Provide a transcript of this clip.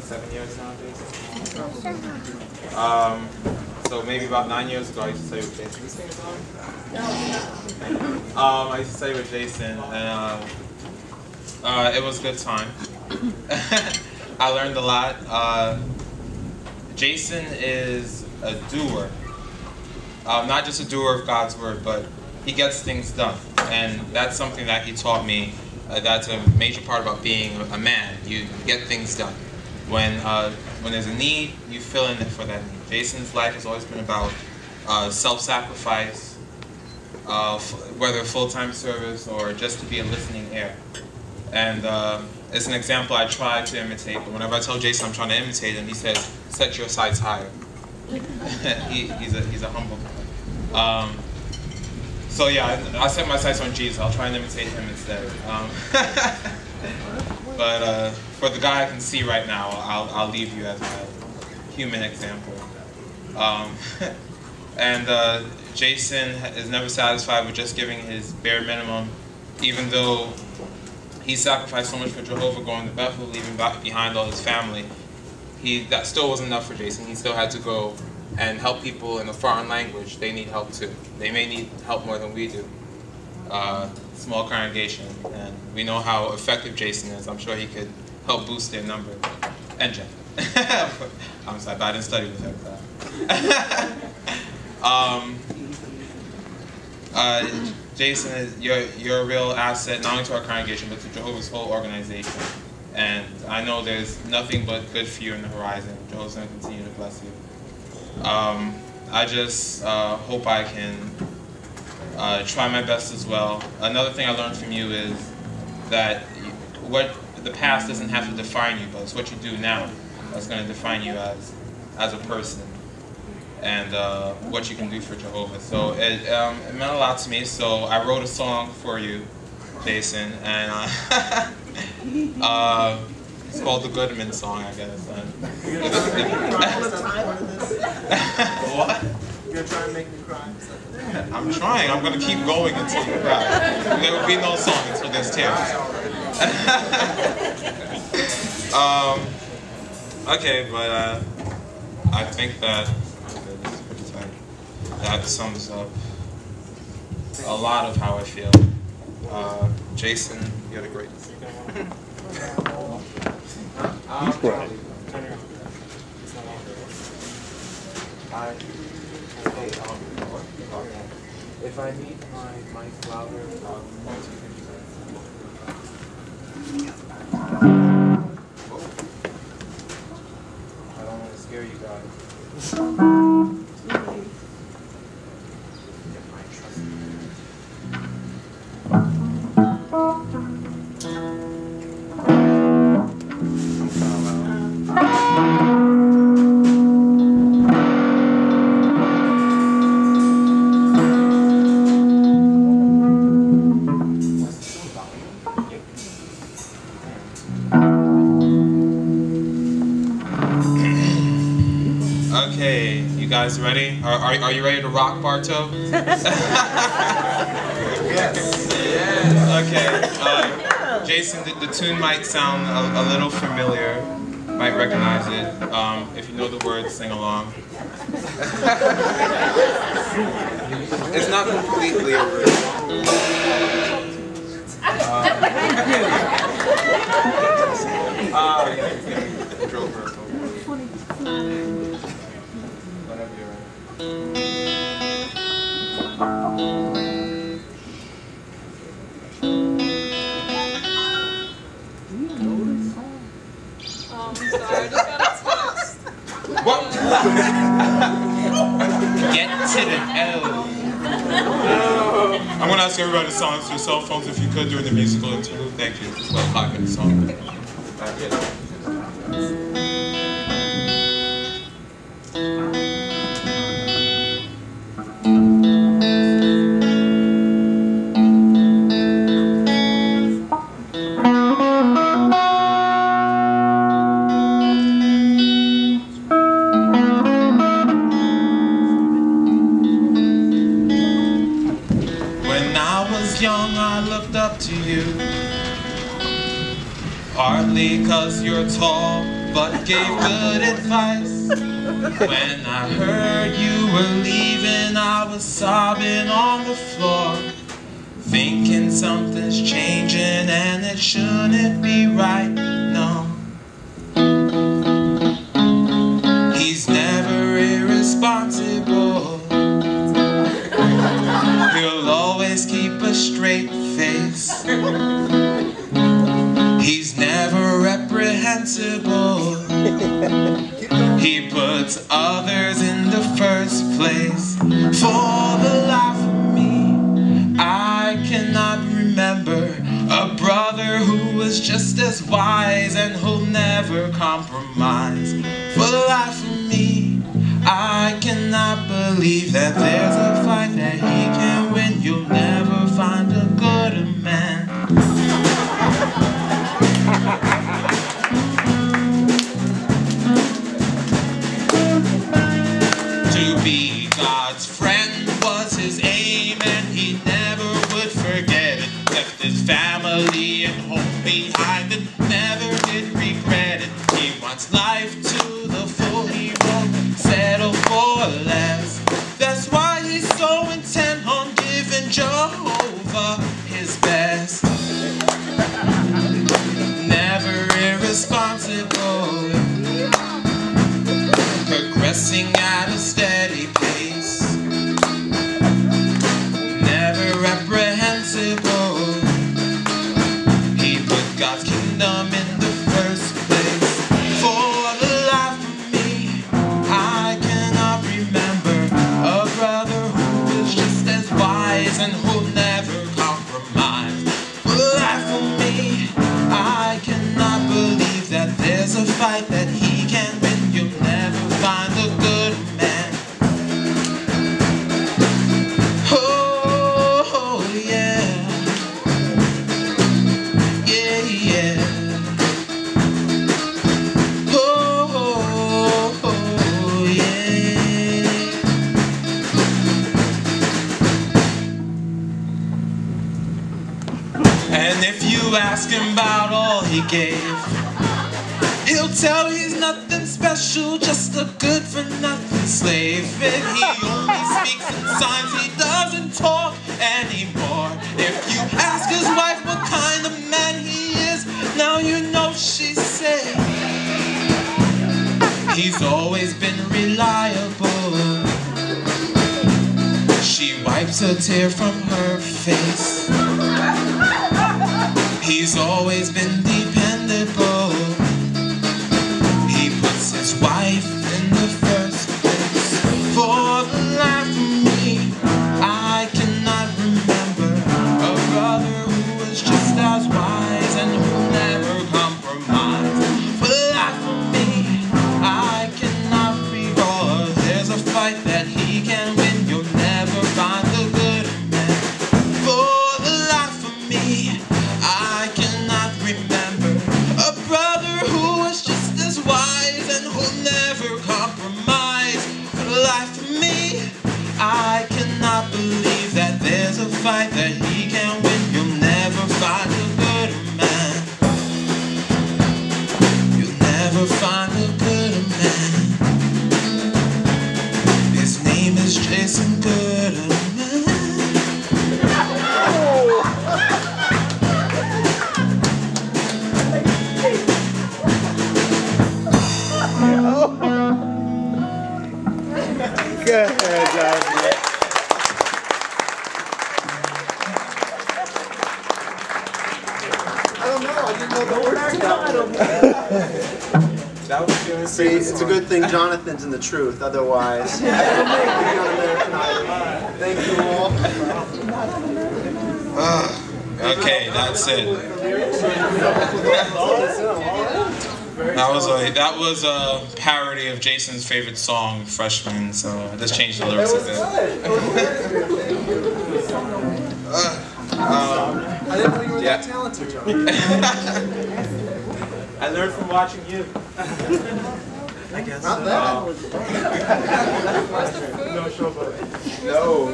7 years now, Jason. So maybe about 9 years ago, I used to study with Jason. You sing a song? I used to study with Jason, and it was a good time. I learned a lot. Jason is a doer. Not just a doer of God's word, but he gets things done. And that's something that he taught me. That's a major part about being a man. You get things done. When there's a need, you fill in for that need. Jason's life has always been about self-sacrifice, whether full-time service or just to be a listening ear. And it's an example I try to imitate, but whenever I tell Jason I'm trying to imitate him, he says, "Set your sights higher." he's a humble guy. So yeah, I set my sights on Jesus. I'll try and imitate him instead. But for the guy I can see right now, I'll leave you as my human example. And Jason is never satisfied with just giving his bare minimum, even though he sacrificed so much for Jehovah, going to Bethel, leaving behind all his family. That still wasn't enough for Jason. He still had to go and help people in a foreign language. They need help too. They may need help more than we do. Small congregation, and we know how effective Jason is. I'm sure he could help boost their number. And Jeff. I'm sorry, but I didn't study with him. Jason, you're a real asset, not only to our congregation, but to Jehovah's whole organization. And I know there's nothing but good for you in the horizon. Jehovah's going to continue to bless you. I just hope I can try my best as well. Another thing I learned from you is that the past doesn't have to define you, but it's what you do now that's going to define you as a person, and what you can do for Jehovah. So it meant a lot to me. So I wrote a song for you, Jason, and it's called the Goodeman song, I guess. What? You're gonna try and make me cry? I'm trying. I'm going to keep going until you cry. There will be no song until there's tears. Okay, but I think that sums up a lot of how I feel. Jason, you had a great. He's crying. If I need my mic louder, I don't want to scare you guys. Okay, you guys ready? Are you ready to rock, Bartow? Yes. Okay. Jason, the tune might sound a little familiar. Might recognize it. If you know the words, sing along. It's not completely original. Drill rehearsal. Whenever you're ready. I'm sorry, I just got a text. What? Get to the I'm going to ask everybody to silence your cell phones if you could during the musical interlude. Thank you. It's 12 o'clock in the song. Young, I looked up to you, partly 'cause you're tall, but gave good advice. When I heard you were leaving, I was sobbing on the floor, thinking something's changing and it shouldn't be right, no. He's never irresponsible. He'll always keep a straight face. He's never reprehensible. He puts others in the first place. For the life of me, I cannot remember a brother who was just as wise and who'll never compromise. For the life of me, I cannot believe that there's a fight that he can win. You'll never find a Goodeman. To be God's friend was his aim, and he never would forget it. Left his family and home behind and never did regret it. He wants life to the full, he won't settle for less. That's why he's so intent on giving Jehovah his best. Never irresponsible, progressing at a steady pace. Never reprehensible, he put God's kingdom in the first place. For the life of me, I cannot remember a brother who was just as wise and who'll never compromise. For the life of me, I cannot believe that there's a fight that he can win. You'll never find a good man. Oh, yeah. Yeah, yeah. Oh, yeah. And if you ask him about all he gave, he'll tell you he's nothing special, just a good-for-nothing slave. And he only speaks in signs, he doesn't talk anymore. If you ask his wife what kind of man he is, now you know she'd say he's always been reliable. She wipes a tear from her face. He's always been dependable. He puts his wife in the first place. For the life of me, I cannot remember a brother who was just as wise and who never compromised. For the life of me, I cannot recall there's a fight that he can win. You'll never find a good man. For the life of me, I cannot remember a brother who was just as wise and who'll never compromise. For the life of me, I cannot believe that there's a fight that he can win. You'll never find a good man. You'll never find a good man. His name is Jason Goodeman. Good job. I don't know. I didn't know the words to that one. That was your See, it's a good thing Jonathan's in the truth. Otherwise, thank you all. Okay, that's it. That was a parody of Jason's favorite song, Freshmen, so I just changed the lyrics a bit. I didn't know you were that talented, John. I learned from watching you. I guess not that. No, show, but no.